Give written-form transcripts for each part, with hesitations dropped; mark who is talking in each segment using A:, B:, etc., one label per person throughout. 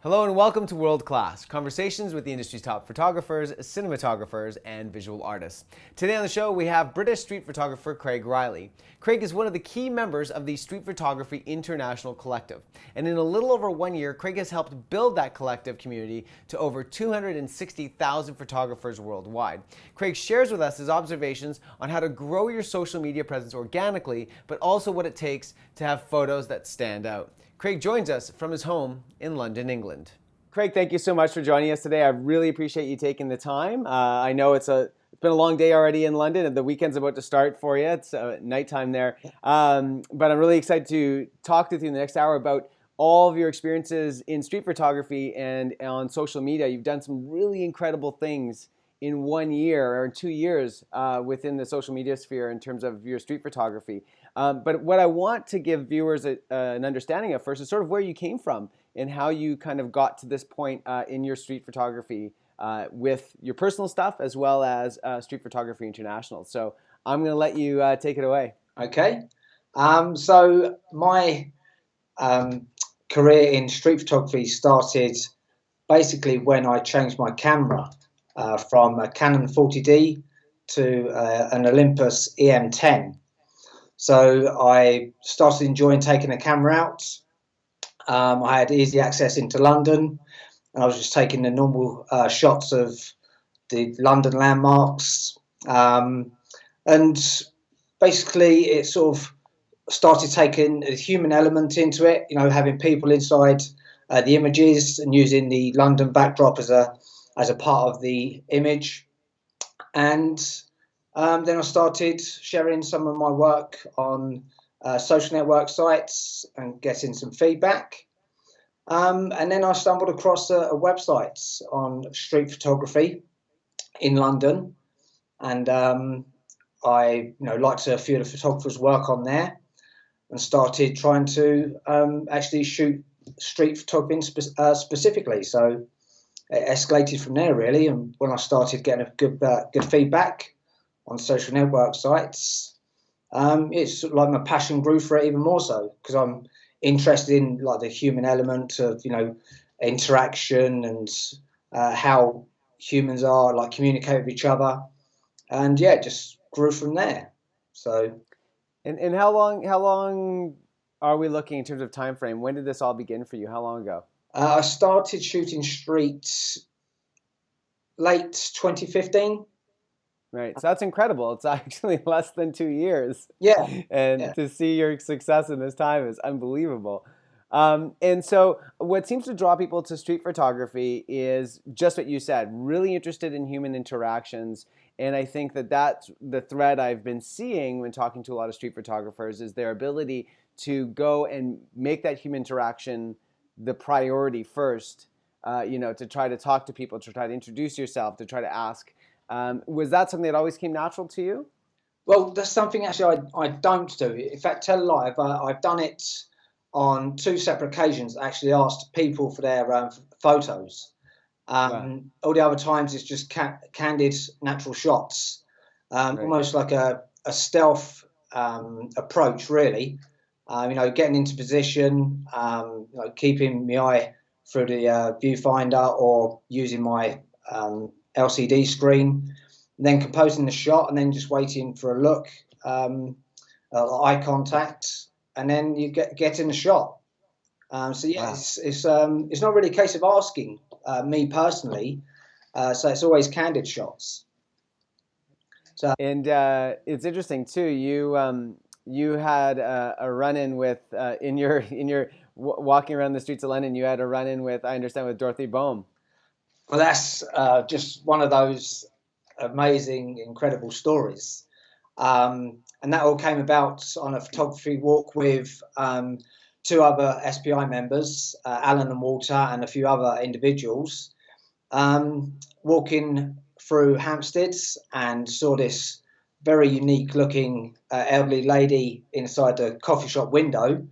A: Hello and welcome to World Class, conversations with the industry's top photographers, cinematographers, and visual artists. Today on the show, we have British street photographer Craig Reilly. Craig is one of the key members of the Street Photography International Collective. And in a little over 1 year, Craig has helped build that collective community to over 260,000 photographers worldwide. Craig shares with us his observations on how to grow your social media presence organically, but also what it takes to have photos that stand out. Craig joins us from his home in London, England. Craig, thank you so much for joining us today. I really appreciate you taking the time. I know it's been a long day already in London, and the weekend's about to start for you. It's nighttime there. But I'm really excited to talk with you in the next hour about all of your experiences in street photography and on social media. You've done some really incredible things in 1 year or 2 years within the social media sphere in terms of your street photography. But what I want to give viewers an understanding of first is sort of where you came from and how you kind of got to this point in your street photography with your personal stuff as well as Street Photography International. So I'm going to let you take it away.
B: Okay. So my career in street photography started basically when I changed my camera from a Canon 40D to an Olympus EM10. So I started enjoying taking the camera out. I had easy access into London, and I was just taking the normal shots of the London landmarks. And basically it sort of started taking a human element into it, you know, having people inside the images and using the London backdrop as a part of the image. And then I started sharing some of my work on social network sites and getting some feedback. And then I stumbled across a website on street photography in London, and I liked a few of the photographers' work on there, and started trying to actually shoot street photography specifically. So it escalated from there really, and when I started getting a good feedback on social network sites, it's like my passion grew for it even more so, because I'm interested in like the human element of interaction and how humans are like communicate with each other, and yeah, it just grew from there. So
A: And how long are we looking in terms of time frame? When did this all begin for you? How long ago?
B: I started shooting streets late 2015.
A: Right, so that's incredible. It's actually less than 2 years.
B: Yeah,
A: And
B: yeah.
A: to see your success in this time is unbelievable. And so what seems to draw people to street photography is just what you said, really interested in human interactions. And I think that that's the thread I've been seeing when talking to a lot of street photographers is their ability to go and make that human interaction the priority first, to try to talk to people, to try to introduce yourself, to try to ask. Was that something that always came natural to you?
B: Well, that's something actually I don't do. In fact, tell a lie, I've done it on two separate occasions. Actually, asked people for their photos.
A: Wow.
B: All the other times it's just candid, natural shots,
A: Right.
B: almost like a stealth approach, really. Getting into position, keeping my eye through the viewfinder or using my LCD screen, and then composing the shot, and then just waiting for a look, eye contact, and then you get in the shot. So yeah,
A: Wow.
B: it's not really a case of asking me personally. So it's always candid shots. So
A: And it's interesting too. You had a run-in with in your walking around the streets of London. You had a run-in with, I understand, with Dorothy Bohm.
B: well, that's just one of those amazing, incredible stories. And that all came about on a photography walk with two other SPi members, Alan and Walter, and a few other individuals, walking through Hampstead, and saw this very unique looking elderly lady inside the coffee shop window.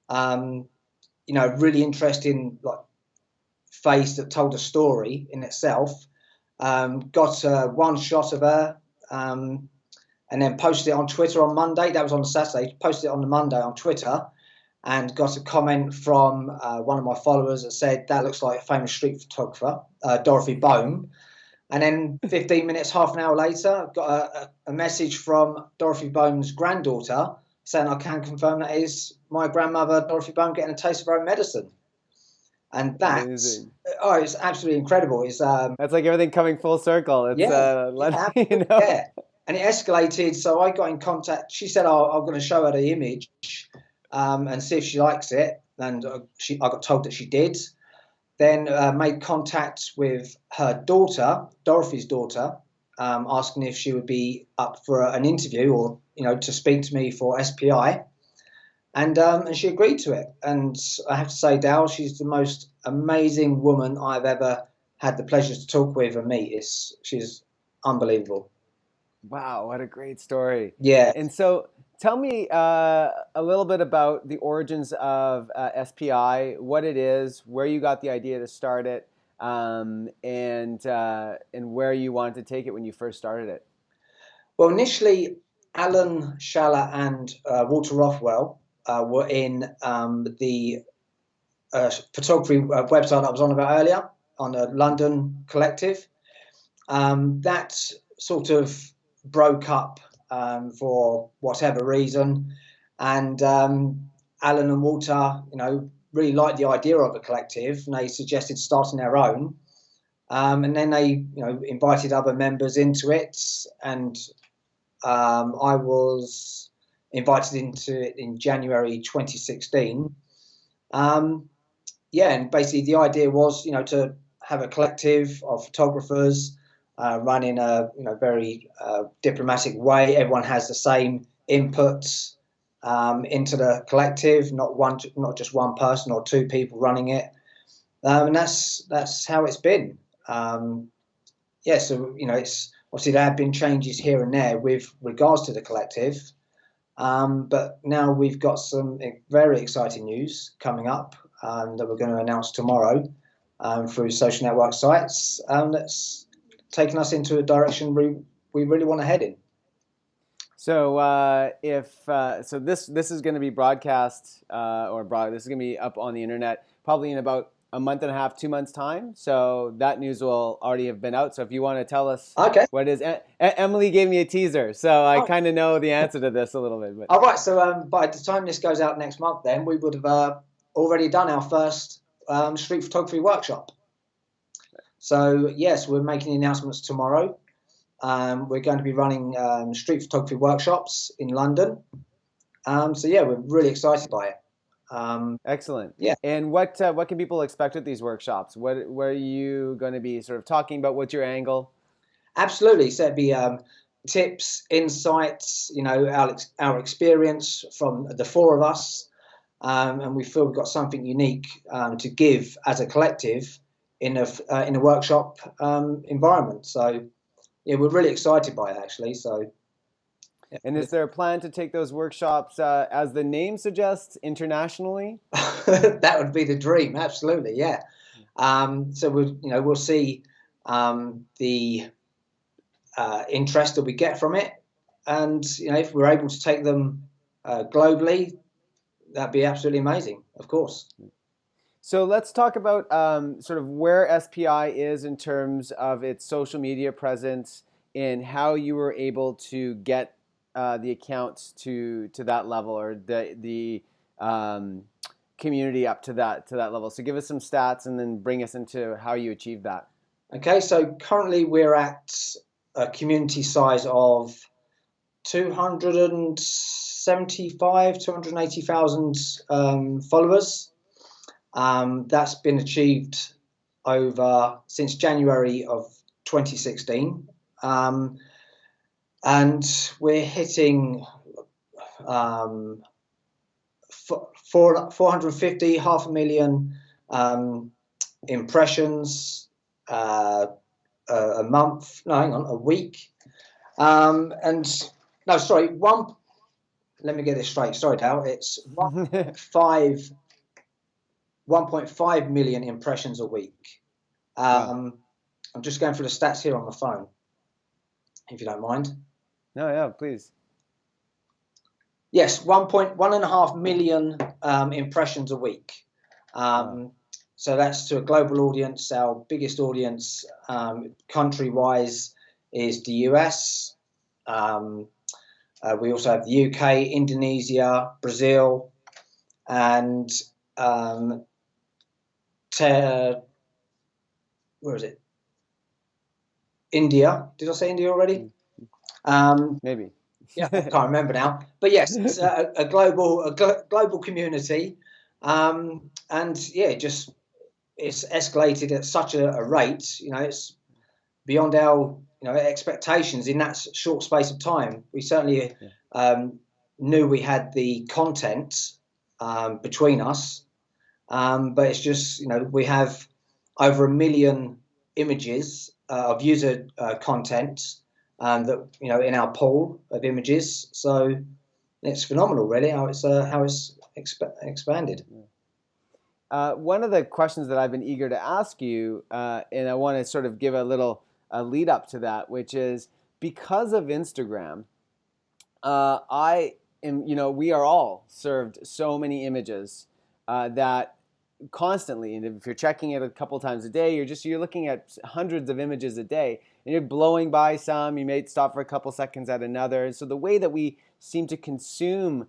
B: Really interesting, like, face that told a story in itself. Got one shot of her, and then posted it on Twitter on Monday. That was on a Saturday. Posted it on the Monday on Twitter, and got a comment from one of my followers that said, that looks like a famous street photographer, Dorothy Bohm. And then 15 minutes, half an hour later, got a message from Dorothy Bohm's granddaughter saying, I can confirm that is my grandmother, Dorothy Bohm, getting a taste of her own medicine. And that's, oh, it's absolutely incredible. It's
A: That's like everything coming full circle. It's
B: yeah. And it escalated. So I got in contact. She said, oh, I'm going to show her the image and see if she likes it. And I got told that she did. Then made contact with her daughter, Dorothy's daughter, asking if she would be up for an interview or, to speak to me for SPi. And she agreed to it. And I have to say, Dal, she's the most amazing woman I've ever had the pleasure to talk with and meet. She's unbelievable.
A: Wow, what a great story.
B: Yeah.
A: And so tell me a little bit about the origins of SPi, what it is, where you got the idea to start it, and where you wanted to take it when you first started it.
B: Well, initially, Alan Schaller and Walter Rothwell were in the photography website I was on about earlier, on the London Collective. That sort of broke up for whatever reason, and Alan and Walter, really liked the idea of a collective, and they suggested starting their own. And then they, invited other members into it, and I was invited into it in January 2016. And basically the idea was, to have a collective of photographers run in a very diplomatic way. Everyone has the same inputs into the collective, not just one person or two people running it, and that's how it's been. So it's obviously there have been changes here and there with regards to the collective, but now we've got some very exciting news coming up that we're going to announce tomorrow through social network sites. That's taken us into a direction we really want to head in.
A: So this is going to be broadcast this is going to be up on the internet probably in about a month and a half, 2 months time. So that news will already have been out. So if you want to tell us what it is, Emily gave me a teaser, so I kind of know the answer to this a little bit. But.
B: All right. So by the time this goes out next month, then we would have already done our first street photography workshop. So yes, we're making the announcements tomorrow. We're going to be running street photography workshops in London. So yeah, we're really excited by it.
A: Excellent.
B: Yeah.
A: And what can people expect at these workshops? What are you going to be sort of talking about? What's your angle?
B: Absolutely. So it'd be tips, insights, our experience from the four of us, and we feel we've got something unique to give as a collective in a workshop environment. So yeah, we're really excited by it actually. So.
A: Yeah. And is there a plan to take those workshops, as the name suggests, internationally?
B: That would be the dream. Absolutely, yeah. So we'll see the interest that we get from it, and if we're able to take them globally, that'd be absolutely amazing. Of course.
A: So let's talk about sort of where SPi is in terms of its social media presence and how you were able to get the accounts to that level, or the community up to that level. So give us some stats and then bring us into how you achieved that.
B: Okay, so currently we're at a community size of 280,000 followers. That's been achieved since January of 2016. And we're hitting 450, 500,000 impressions a month. No, hang on, a week. Let me get this straight. Sorry, Dal. It's 1.5 million impressions a week. Wow. I'm just going through the stats here on my phone, if you don't mind.
A: No, yeah, please.
B: Yes, 1.5 million impressions a week. So that's to a global audience. Our biggest audience, country-wise, is the US. We also have the UK, Indonesia, Brazil, and where is it? India. Did I say India already?
A: Maybe.
B: Yeah, I can't remember now. But yes, it's a global community, and yeah, it's escalated at such a rate. It's beyond our expectations in that short space of time. We certainly knew we had the content between us, but it's just we have over 1 million images of user content that in our pool of images. So it's phenomenal, really, how it's expanded.
A: One of the questions that I've been eager to ask you, and I want to sort of give a little lead up to that, which is because of Instagram, we are all served so many images that constantly, and if you're checking it a couple times a day, you're looking at hundreds of images a day, and you're blowing by some. You may stop for a couple seconds at another, and so the way that we seem to consume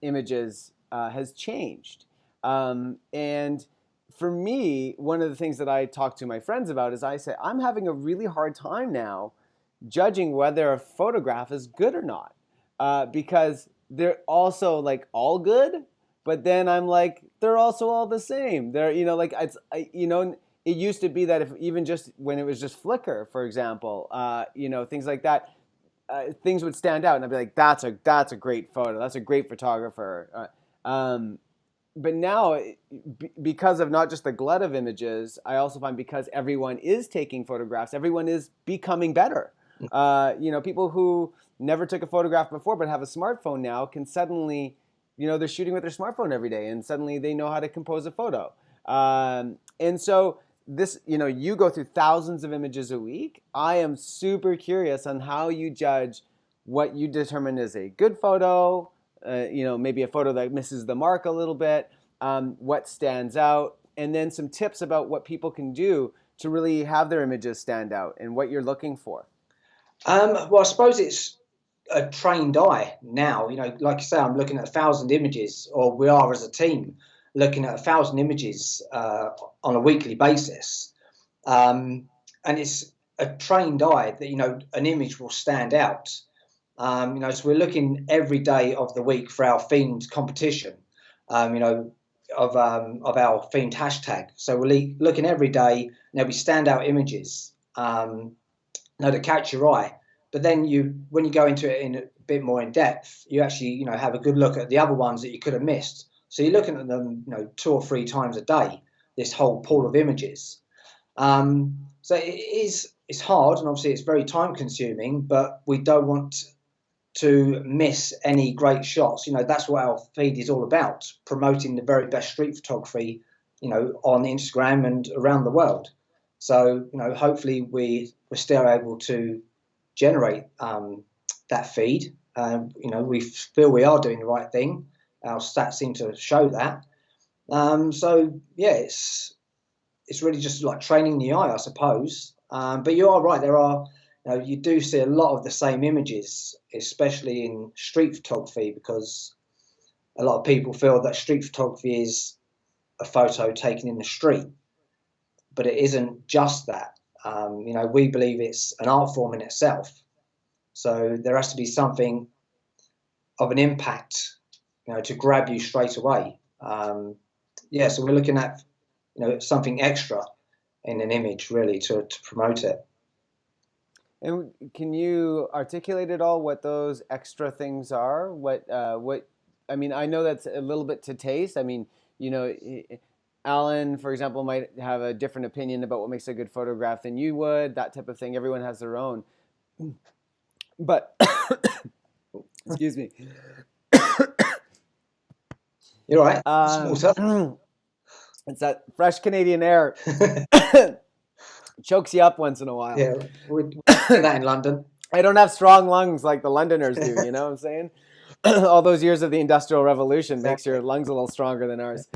A: images has changed. And for me, one of the things that I talk to my friends about is I say I'm having a really hard time now judging whether a photograph is good or not, because they're also like all good. But then I'm like, they're also all the same. They're, it used to be that if even just when it was just Flickr, for example, things like that, things would stand out, and I'd be like, that's a great photo. That's a great photographer. But now, because of not just the glut of images, I also find because everyone is taking photographs, everyone is becoming better. People who never took a photograph before but have a smartphone now can suddenly, they're shooting with their smartphone every day, and suddenly they know how to compose a photo. And so this, you go through thousands of images a week. I am super curious on how you judge what you determine is a good photo, maybe a photo that misses the mark a little bit, what stands out, and then some tips about what people can do to really have their images stand out and what you're looking for.
B: Well, I suppose it's a trained eye now. Like you say, I'm looking at 1,000 images, or we are as a team looking at 1,000 images on a weekly basis, and it's a trained eye that an image will stand out. So we're looking every day of the week for our themed competition, of our themed hashtag. So we're looking every day, and there'll be standout images, to catch your eye. But then when you go into it in a bit more in depth, you actually, have a good look at the other ones that you could have missed. So you're looking at them, 2 or 3 times a day, this whole pool of images. So it's hard, and obviously it's very time consuming, but we don't want to miss any great shots. That's what our feed is all about, promoting the very best street photography, on Instagram and around the world. So, hopefully we're still able to generate that feed. We feel we are doing the right thing. Our stats seem to show that. So yeah, it's really just like training the eye, I suppose. But you are right. There are, you do see a lot of the same images, especially in street photography, because a lot of people feel that street photography is a photo taken in the street, but it isn't just that. We believe it's an art form in itself. So there has to be something of an impact, to grab you straight away. So we're looking at, something extra in an image, really, to promote it.
A: And can you articulate at all what those extra things are? I mean, I know that's a little bit to taste. I mean, Alan, for example, might have a different opinion about what makes a good photograph than you would, that type of thing. Everyone has their own. But, excuse me.
B: You're right. Water.
A: It's that fresh Canadian air. Chokes you up once in a while.
B: Yeah, we do that in London.
A: I don't have strong lungs like the Londoners do, you know what I'm saying? All those years of the Industrial Revolution makes
B: Exactly.
A: your lungs a little stronger than ours.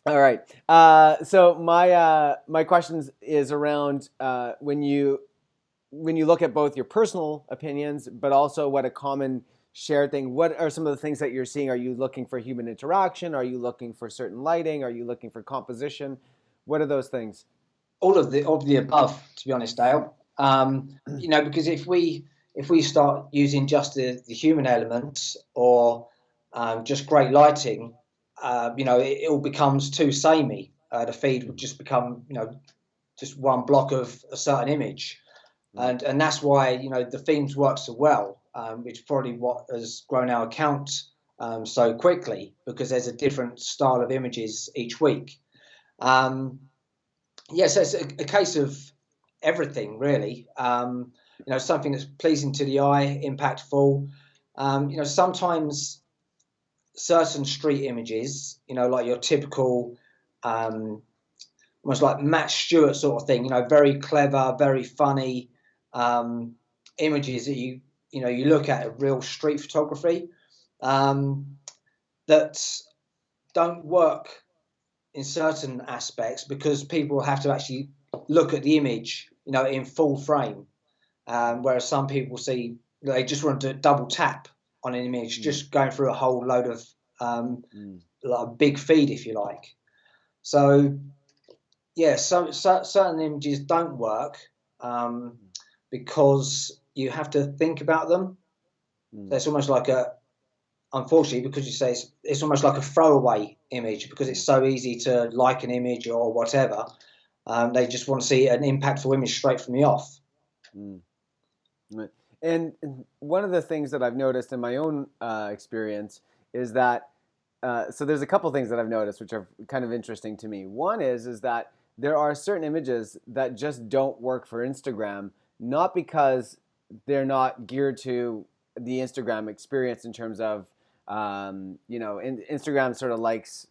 A: All right. So my questions is around when you look at both your personal opinions, but also what a common shared thing. What are some of the things that you're seeing? Are you looking for human interaction? Are you looking for certain lighting? Are you looking for composition? What are those things?
B: All of the above, to be honest, Dale. Because if we start using just the human elements or just great lighting, it all becomes too samey. The feed would just become, just one block of a certain image, and that's why the themes work so well, which is probably what has grown our account so quickly, because there's a different style of images each week. Yes, it's a case of everything, really. Something that's pleasing to the eye, impactful. Sometimes certain street images, like your typical, almost like Matt Stewart sort of thing, very clever, very funny images that you look at real street photography that don't work in certain aspects because people have to actually look at the image, in full frame. Whereas some people see they just want to double tap on an image, just going through a whole load of like a big feed, if you like. So yeah, certain images don't work because you have to think about them. So it's almost like unfortunately, because you say it's almost like a throwaway image because it's so easy to like an image or whatever. They just want to see an impactful image straight from the off.
A: And one of the things that I've noticed in my own experience is that, so there's a couple things that I've noticed which are kind of interesting to me. One is that there are certain images that just don't work for Instagram, not because they're not geared to the Instagram experience in terms of, Instagram sort of likes,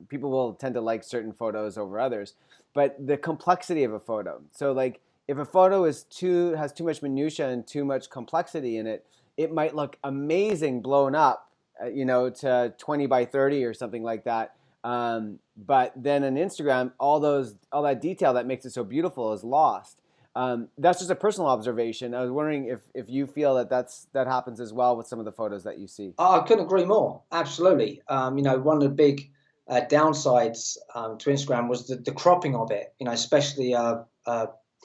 A: people will tend to like certain photos over others, but the complexity of a photo. So like if a photo has too much minutia and too much complexity in it, it might look amazing blown up, to 20 by 30 or something like that. But then on Instagram, all that detail that makes it so beautiful is lost. That's just a personal observation. I was wondering if you feel that happens as well with some of the photos that you see.
B: I couldn't agree more. Absolutely. One of the big downsides to Instagram was the cropping of it. Especially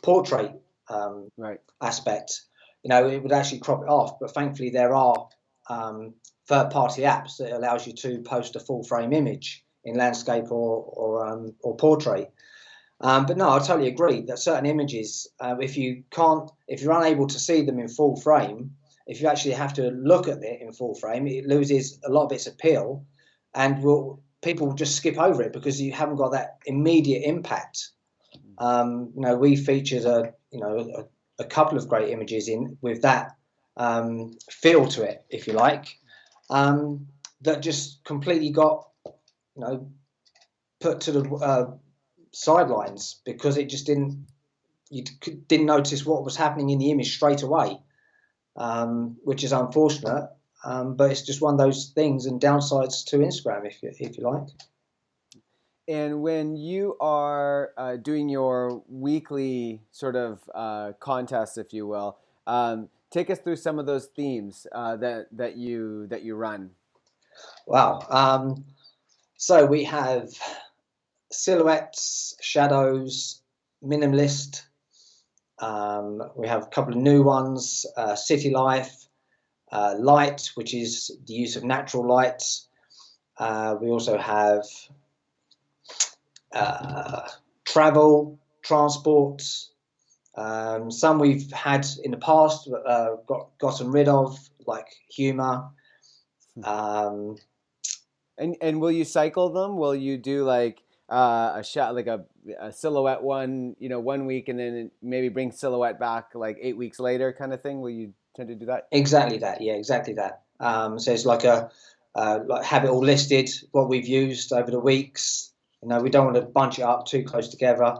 B: portrait
A: Right.
B: aspect. It would actually crop it off. But thankfully, there are third-party apps that allows you to post a full-frame image in landscape or portrait. But no, I totally agree that certain images, if you're unable to see them in full frame, if you actually have to look at it in full frame, it loses a lot of its appeal, and people will just skip over it because you haven't got that immediate impact. We featured a couple of great images in with that feel to it, if you like, that just completely got put to the sidelines because it just didn't notice what was happening in the image straight away, which is unfortunate, but it's just one of those things and downsides to Instagram, if you like.
A: And when you are doing your weekly sort of contests, if you will, take us through some of those themes that you run.
B: Wow. So we have silhouettes, shadows, minimalist. We have a couple of new ones, city life, light, which is the use of natural light. We also have travel, transport. Some we've had in the past, gotten rid of, like humour.
A: And will you cycle them? Will you do like a shot, like a silhouette one, 1 week, and then maybe bring silhouette back like 8 weeks later, kind of thing? Will you tend to do that?
B: Exactly that. Yeah, exactly that. So it's like like have it all listed, what we've used over the weeks. We don't want to bunch it up too close together.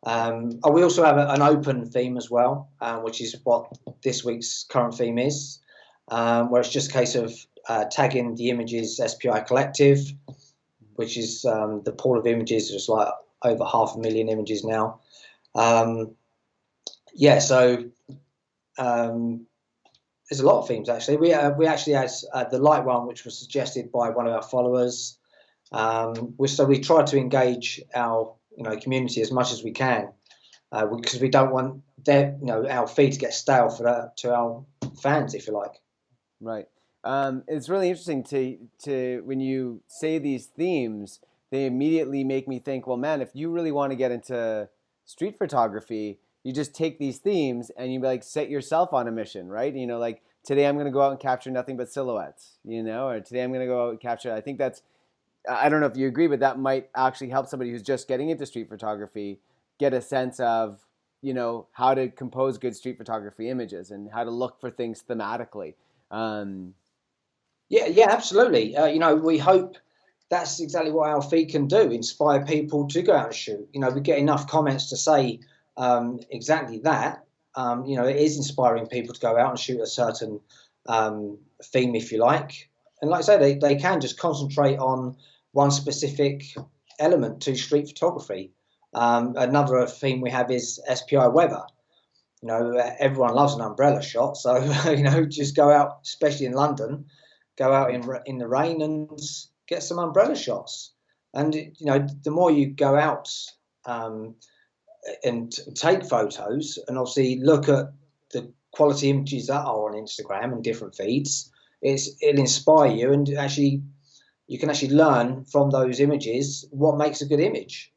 B: We also have an open theme as well, which is what this week's current theme is. where it's just a case of tagging the images SPi Collective, which is the pool of images. There's like over 500,000 images now. Yeah, so there's a lot of themes actually. We actually had the light one, which was suggested by one of our followers. So we try to engage our community as much as we can, because we don't want our feed to get stale to our fans, if you like.
A: Right. It's really interesting to when you say these themes, they immediately make me think, well, man, if you really want to get into street photography, you just take these themes and you like set yourself on a mission, right? Like today I'm going to go out and capture nothing but silhouettes, or today I'm going to go out and capture. I think I don't know if you agree, but that might actually help somebody who's just getting into street photography get a sense of, how to compose good street photography images and how to look for things thematically.
B: Yeah, absolutely. We hope that's exactly what our feed can do, inspire people to go out and shoot. We get enough comments to say exactly that. It is inspiring people to go out and shoot a certain theme, if you like. And like I say, they can just concentrate on one specific element to street photography. Another theme we have is SPi weather. Everyone loves an umbrella shot, so just go out, especially in London, go out in the rain and get some umbrella shots. And the more you go out and take photos, and obviously look at the quality images that are on Instagram and different feeds, it'll inspire you, and actually you can actually learn from those images what makes a good image.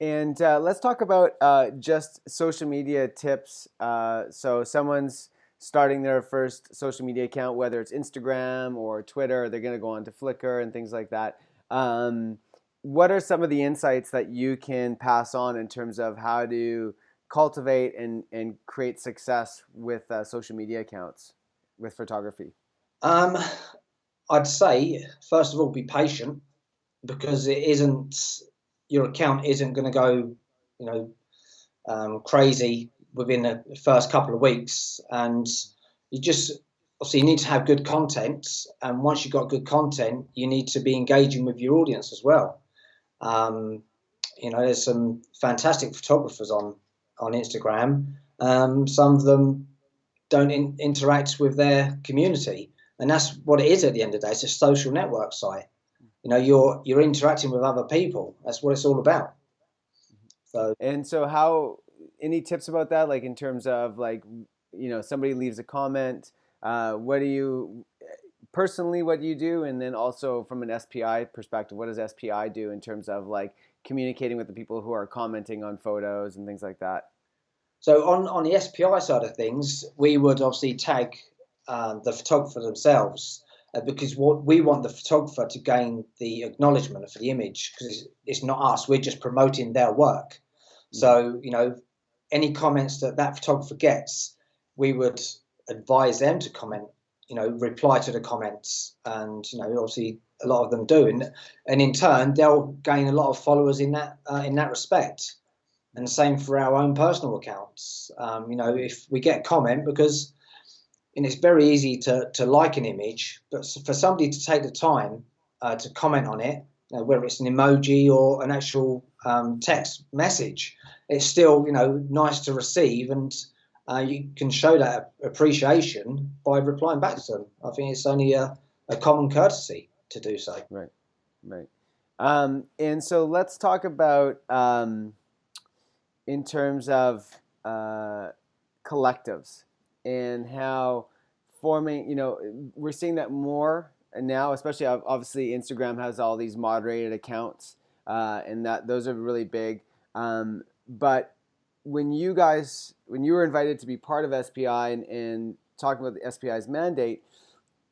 A: And let's talk about just social media tips. So someone's starting their first social media account, whether it's Instagram or Twitter, they're going to go on to Flickr and things like that. What are some of the insights that you can pass on in terms of how to cultivate and create success with social media accounts with photography?
B: I'd say, first of all, be patient, because your account isn't going to go, crazy within the first couple of weeks. And you just obviously you need to have good content. And once you've got good content, you need to be engaging with your audience as well. There's some fantastic photographers on Instagram. Some of them don't interact with their community, and that's what it is at the end of the day. It's a social network site. You're interacting with other people. That's what it's all about.
A: So any tips about that, like in terms of like, somebody leaves a comment, what do you do? And then also from an SPi perspective, what does SPi do in terms of like communicating with the people who are commenting on photos and things like that?
B: So on the SPi side of things, we would obviously tag the photographer themselves, because what we want the photographer to gain the acknowledgement for the image, because it's not us, we're just promoting their work. So any comments that photographer gets, we would advise them to comment, reply to the comments, and obviously a lot of them do, and in turn they'll gain a lot of followers in that respect. And the same for our own personal accounts. If we get comment, because it's very easy to like an image, but for somebody to take the time to comment on it, whether it's an emoji or an actual text message, it's still nice to receive, and you can show that appreciation by replying back to them. I think it's only a common courtesy to do so.
A: Right. And so let's talk about in terms of collectives and how forming, we're seeing that more now, especially obviously Instagram has all these moderated accounts, and those are really big. But when you were invited to be part of SPi and talking about the SPi's mandate,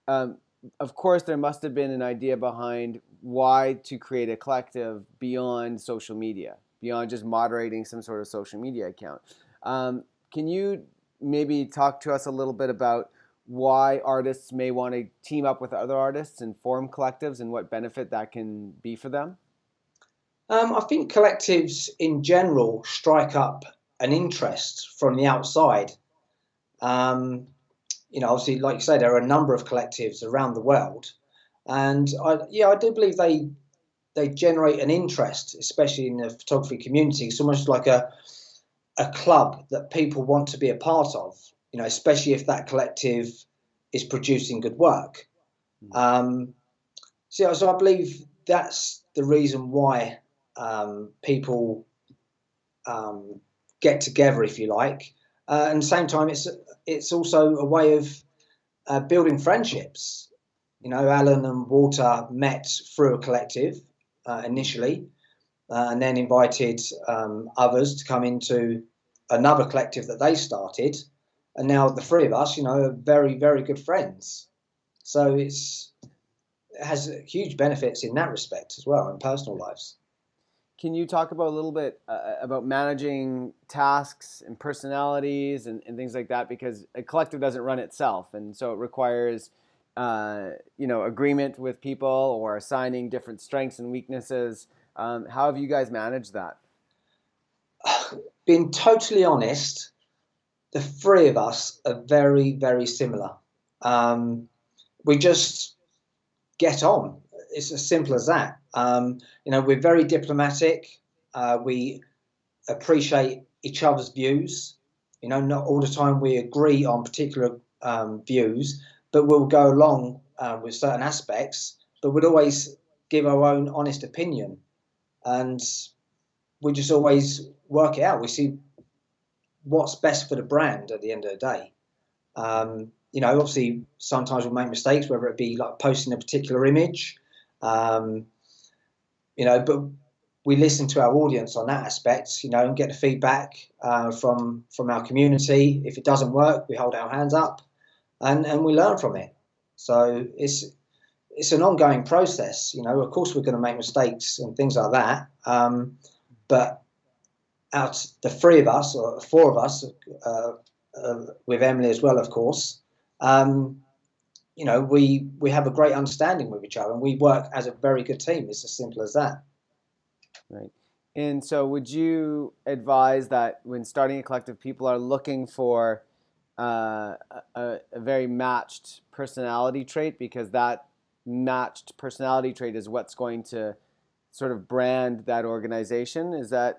A: of course there must have been an idea behind why to create a collective beyond social media, beyond just moderating some sort of social media account. Can you maybe talk to us a little bit about why artists may want to team up with other artists and form collectives, and what benefit that can be for them?
B: I think collectives in general strike up an interest from the outside. obviously, like you say, there are a number of collectives around the world, and I do believe they generate an interest, especially in the photography community. It's almost like a club that people want to be a part of, especially if that collective is producing good work. So I believe that's the reason why people get together, if you like. And at the same time, it's also a way of building friendships. Alan and Walter met through a collective initially, and then invited others to come into another collective that they started. And now the three of us, are very, very good friends. So it has huge benefits in that respect as well in personal lives.
A: Can you talk about a little bit about managing tasks and personalities and things like that? Because a collective doesn't run itself, and so it requires agreement with people or assigning different strengths and weaknesses. How have you guys managed that?
B: Being totally honest, the three of us are very, very similar. We just get on. It's as simple as that. We're very diplomatic. We appreciate each other's views. Not all the time we agree on particular views, but we'll go along with certain aspects, but we'd always give our own honest opinion. And we just always work it out. We see what's best for the brand at the end of the day. Obviously, sometimes we'll make mistakes, whether it be like posting a particular image, but we listen to our audience on that aspect, and get the feedback from our community. If it doesn't work, we hold our hands up and we learn from it. So it's an ongoing process. Of course, we're going to make mistakes and things like that. But out the three of us, or four of us, with Emily as well, of course, we have a great understanding with each other, and we work as a very good team. It's as simple as that.
A: Right. And so would you advise that when starting a collective, people are looking for a very matched personality trait, because that matched personality trait is what's going to sort of brand that organization? Is that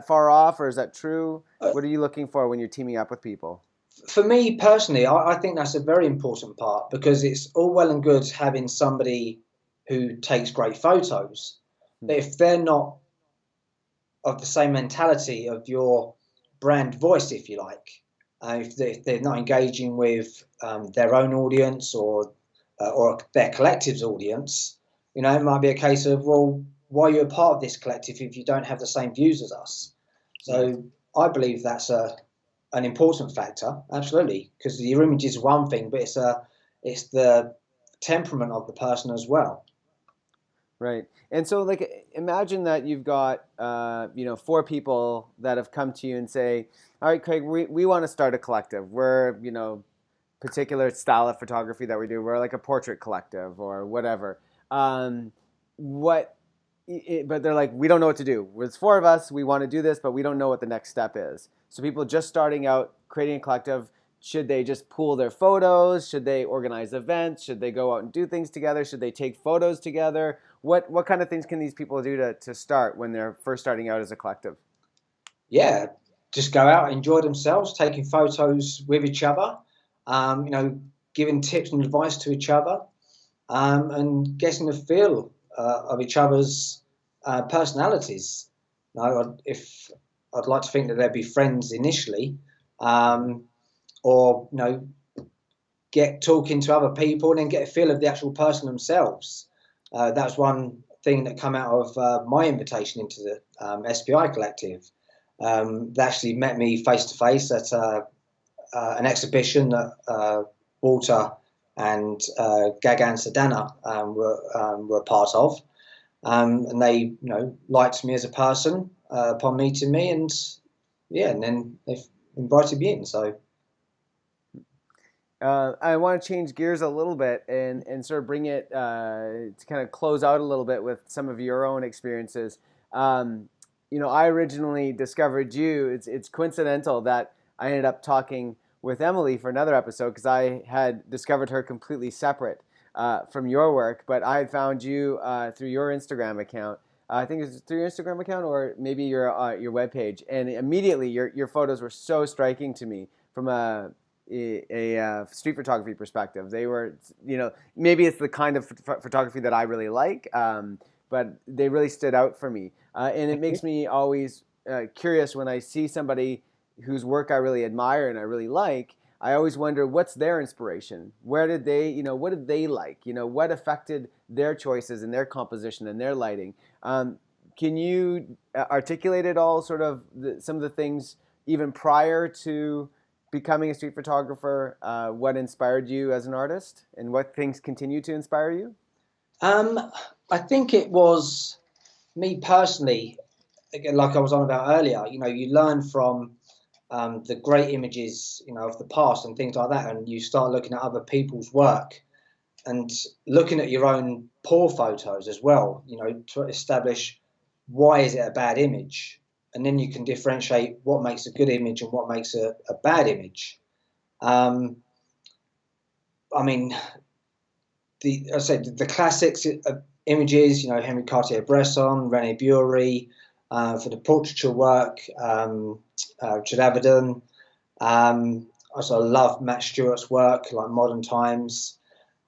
A: far off, or is that true? What are you looking for when you're teaming up with people?
B: For me personally, I think that's a very important part, because it's all well and good having somebody who takes great photos, but if they're not of the same mentality of your brand voice, if you like, if they're not engaging with their own audience or their collective's audience, it might be a case of, well, why are you a part of this collective if you don't have the same views as us? So I believe that's an important factor, absolutely, because your image is one thing, but it's the temperament of the person as well.
A: Right. And so, like, imagine that you've got, four people that have come to you and say, all right, Craig, we want to start a collective. We're, particular style of photography that we do. We're like a portrait collective or whatever. But they're like, we don't know what to do. There's four of us. We want to do this, but we don't know what the next step is. So people just starting out, creating a collective, should they just pool their photos? Should they organize events? Should they go out and do things together? Should they take photos together? What kind of things can these people do to start when they're first starting out as a collective?
B: Yeah, just go out, enjoy themselves, taking photos with each other, giving tips and advice to each other, and getting a feel of each other's personalities. If I'd like to think that they'd be friends initially, or get talking to other people and then get a feel of the actual person themselves. That's one thing that came out of my invitation into the SPi collective. They actually met me face to face at an exhibition that Walter and Gagan Sedana were a part of, and they liked me as a person upon meeting me, and then they've invited me in. So
A: I want to change gears a little bit and sort of bring it to kind of close out a little bit with some of your own experiences. I originally discovered you. It's coincidental that I ended up talking with Emily for another episode because I had discovered her completely separate from your work, but I had found you through your Instagram account. I think it's through your Instagram account or maybe your webpage, and immediately your photos were so striking to me from a street photography perspective. They were, maybe it's the kind of photography that I really like, but they really stood out for me. And it makes me always curious when I see somebody whose work I really admire and I really like. I always wonder what's their inspiration. Where did they, what did they like? What affected their choices and their composition and their lighting? Can you articulate it all, sort of some of the things even prior to becoming a street photographer, what inspired you as an artist and what things continue to inspire you?
B: I think it was me personally, again, like I was on about earlier, you learn from the great images, of the past and things like that, and you start looking at other people's work and looking at your own poor photos as well, to establish why is it a bad image, and then you can differentiate what makes a good image and what makes a bad image. I mean, I said the classics images, Henri Cartier-Bresson, René Bury, for the portraiture work, Richard Avedon. Also love Matt Stewart's work, like Modern Times.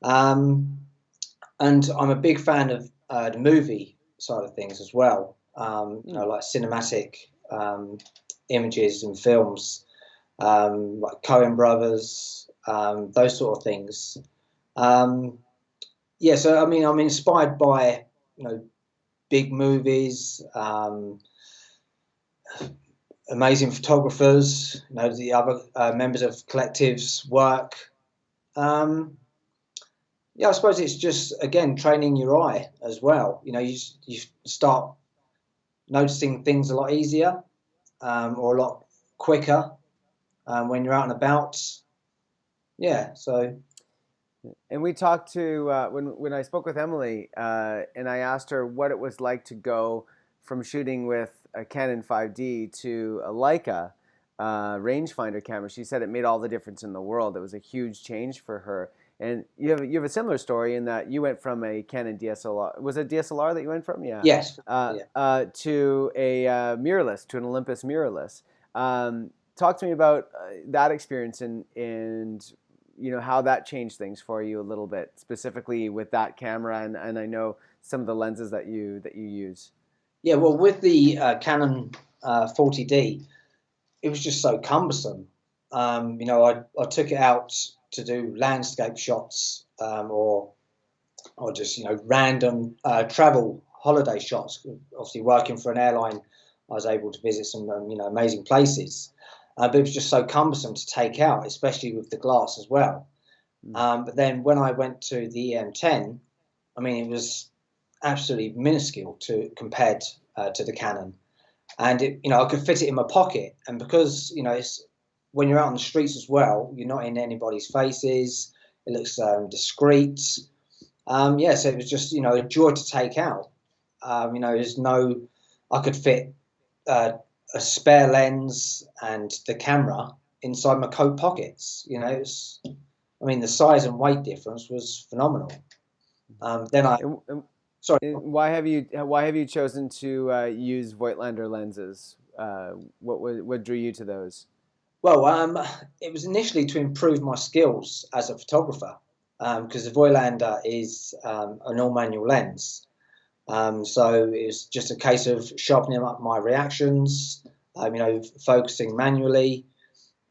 B: And I'm a big fan of the movie side of things as well, like cinematic images and films, like Coen Brothers, those sort of things. So I mean, I'm inspired by big movies, amazing photographers, the other members of collectives' work. I suppose it's just, again, training your eye as well. You start noticing things a lot easier, or a lot quicker when you're out and about. Yeah, so.
A: And we talked to when I spoke with Emily, and I asked her what it was like to go from shooting with a Canon 5D to a Leica rangefinder camera. She said it made all the difference in the world. It was a huge change for her. And you have a similar story in that you went from a Canon DSLR. Was it DSLR that you went from? Yeah.
B: Yes.
A: To a mirrorless, to an Olympus mirrorless. Talk to me about that experience and how that changed things for you a little bit, specifically with that camera, and I know some of the lenses that you use.
B: Yeah, well, with the Canon 40D, it was just so cumbersome. I took it out to do landscape shots, or just random travel holiday shots. Obviously, working for an airline, I was able to visit some amazing places. But it was just so cumbersome to take out, especially with the glass as well. But then when I went to the EM10, I mean, it was absolutely minuscule compared to the Canon, and I could fit it in my pocket. And because it's when you're out on the streets as well, you're not in anybody's faces. It looks discreet. So it was just a joy to take out. There's no, I could fit a spare lens and the camera inside my coat pockets. The size and weight difference was phenomenal. Sorry.
A: Why have you chosen to use Voigtlander lenses? What drew you to those?
B: Well, it was initially to improve my skills as a photographer, because the Voigtlander is an all-manual lens. So it was just a case of sharpening up my reactions, focusing manually,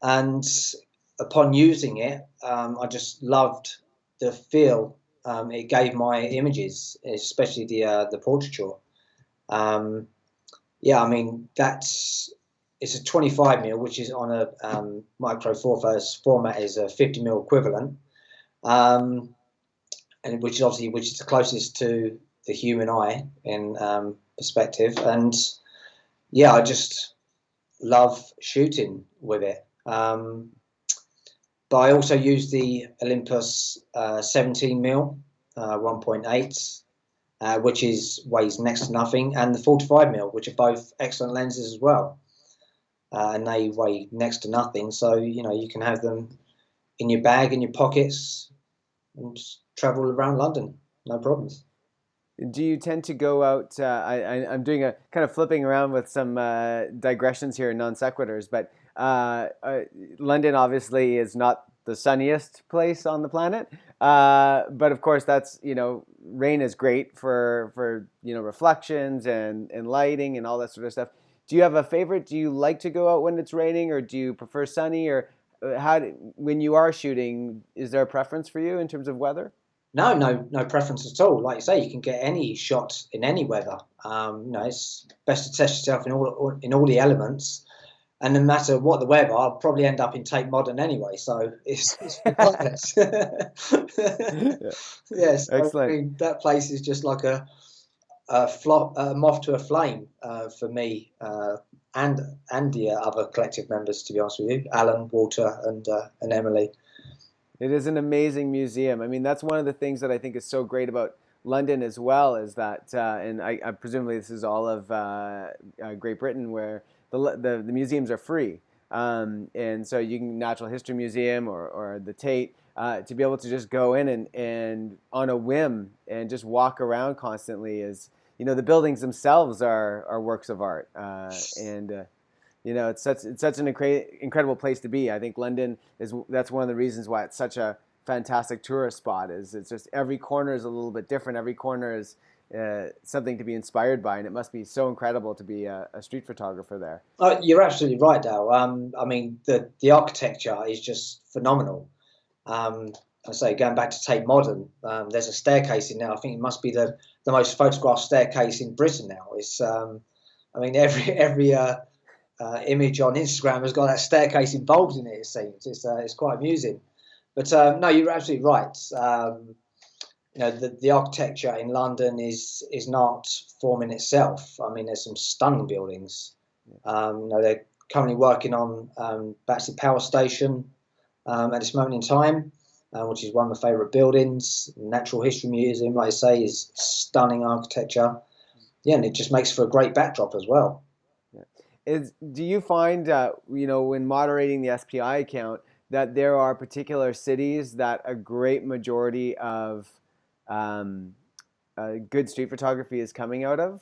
B: and upon using it, I just loved the feel it gave my images, especially the portraiture. It's a 25mm, which is on a micro four thirds format, is a 50mm equivalent, and which is the closest to the human eye in perspective. And I just love shooting with it. But I also use the Olympus 17mm 1.8, which weighs next to nothing, and the 45mm, which are both excellent lenses as well. and they weigh next to nothing. So you can have them in your bag, in your pockets, and just travel around London, no problems.
A: Do you tend to go out? I'm doing a kind of flipping around with some digressions here, non sequiturs, but London obviously is not the sunniest place on the planet. But of course, that's rain is great for reflections and lighting and all that sort of stuff. Do you have a favorite? Do you like to go out when it's raining, or do you prefer sunny? Or when you are shooting, is there a preference for you in terms of weather?
B: No preference at all. Like you say, you can get any shot in any weather. It's best to test yourself in all the elements, and no matter what the weather, I'll probably end up in Tate Modern anyway. So it's regardless.
A: Yeah.
B: Yes, I
A: Excellent.
B: mean that place is just like a moth to a flame for me, and the other collective members. To be honest with you, Alan, Walter, and Emily.
A: It is an amazing museum. I mean, that's one of the things that I think is so great about London as well, is that, and I presumably this is all of Great Britain, where the museums are free. And so you can Natural History Museum or the Tate, to be able to just go in and on a whim and just walk around constantly is, the buildings themselves are works of art. And it's such an incredible place to be. I think London that's one of the reasons why it's such a fantastic tourist spot. Is it's just every corner is a little bit different. Every corner is something to be inspired by, and it must be so incredible to be a street photographer there.
B: You're absolutely right, Dale. I mean, the architecture is just phenomenal. I say, going back to Tate Modern, there's a staircase in there. I think it must be the most photographed staircase in Britain now. I mean, every image on Instagram has got that staircase involved in it. It seems it's quite amusing. But no, you're absolutely right. The architecture in London is an art form in itself. I mean, there's some stunning buildings. They're currently working on Battersea Power Station at this moment in time, which is one of my favourite buildings. Natural History Museum, like I say, is stunning architecture. Yeah, and it just makes for a great backdrop as well.
A: Do you find when moderating the SPi account that there are particular cities that a great majority of good street photography is coming out of,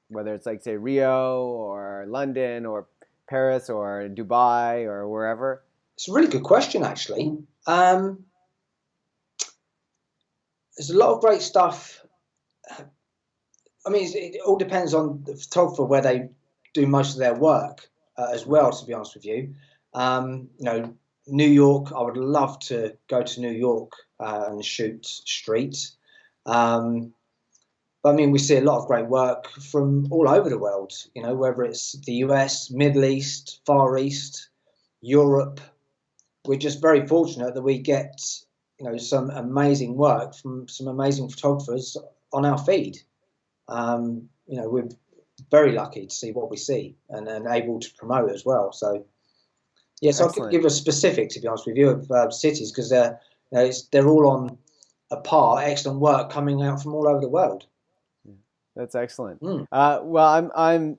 A: whether it's like say Rio or London or Paris or Dubai or wherever?
B: It's a really good question, actually. There's a lot of great stuff. I mean, it all depends on the photographer where they do most of their work as well. To be honest with you, New York. I would love to go to New York and shoot street. But I mean, we see a lot of great work from all over the world. Whether it's the US, Middle East, Far East, Europe. We're just very fortunate that we get some amazing work from some amazing photographers on our feed. We're very lucky to see what we see and able to promote as well. So, yes, I could give a specific, to be honest with you, of cities, because they're all on a par. Excellent work coming out from all over the world.
A: That's excellent. Well, I'm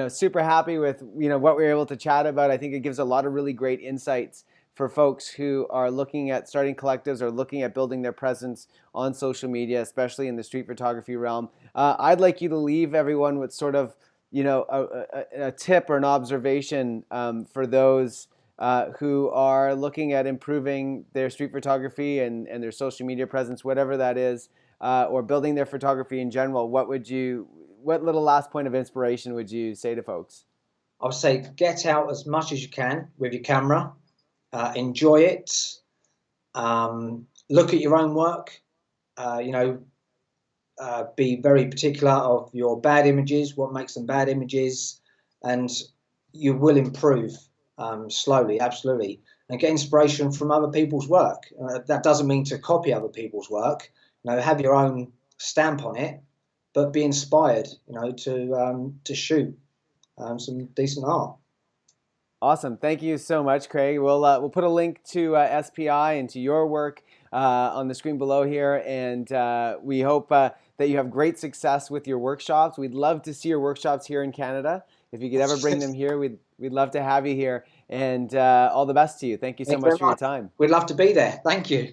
A: super happy with what we were able to chat about. I think it gives a lot of really great insights for folks who are looking at starting collectives or looking at building their presence on social media, especially in the street photography realm. I'd like you to leave everyone with sort of a tip or an observation for those who are looking at improving their street photography and their social media presence, whatever that is, or building their photography in general. What little last point of inspiration would you say to folks?
B: I would say get out as much as you can with your camera. Enjoy it. Look at your own work. Be very particular of your bad images, what makes them bad images, and you will improve slowly, absolutely. And get inspiration from other people's work. That doesn't mean to copy other people's work. Have your own stamp on it, but be inspired. To shoot some decent art.
A: Awesome. Thank you so much, Craig. We'll put a link to SPi and to your work on the screen below here, and we hope that you have great success with your workshops. We'd love to see your workshops here in Canada. If you could ever bring them here, we'd love to have you here. And all the best to you. Thank you so
B: Thank you
A: much
B: very
A: for your
B: much.
A: time.
B: We'd love to be there. Thank you.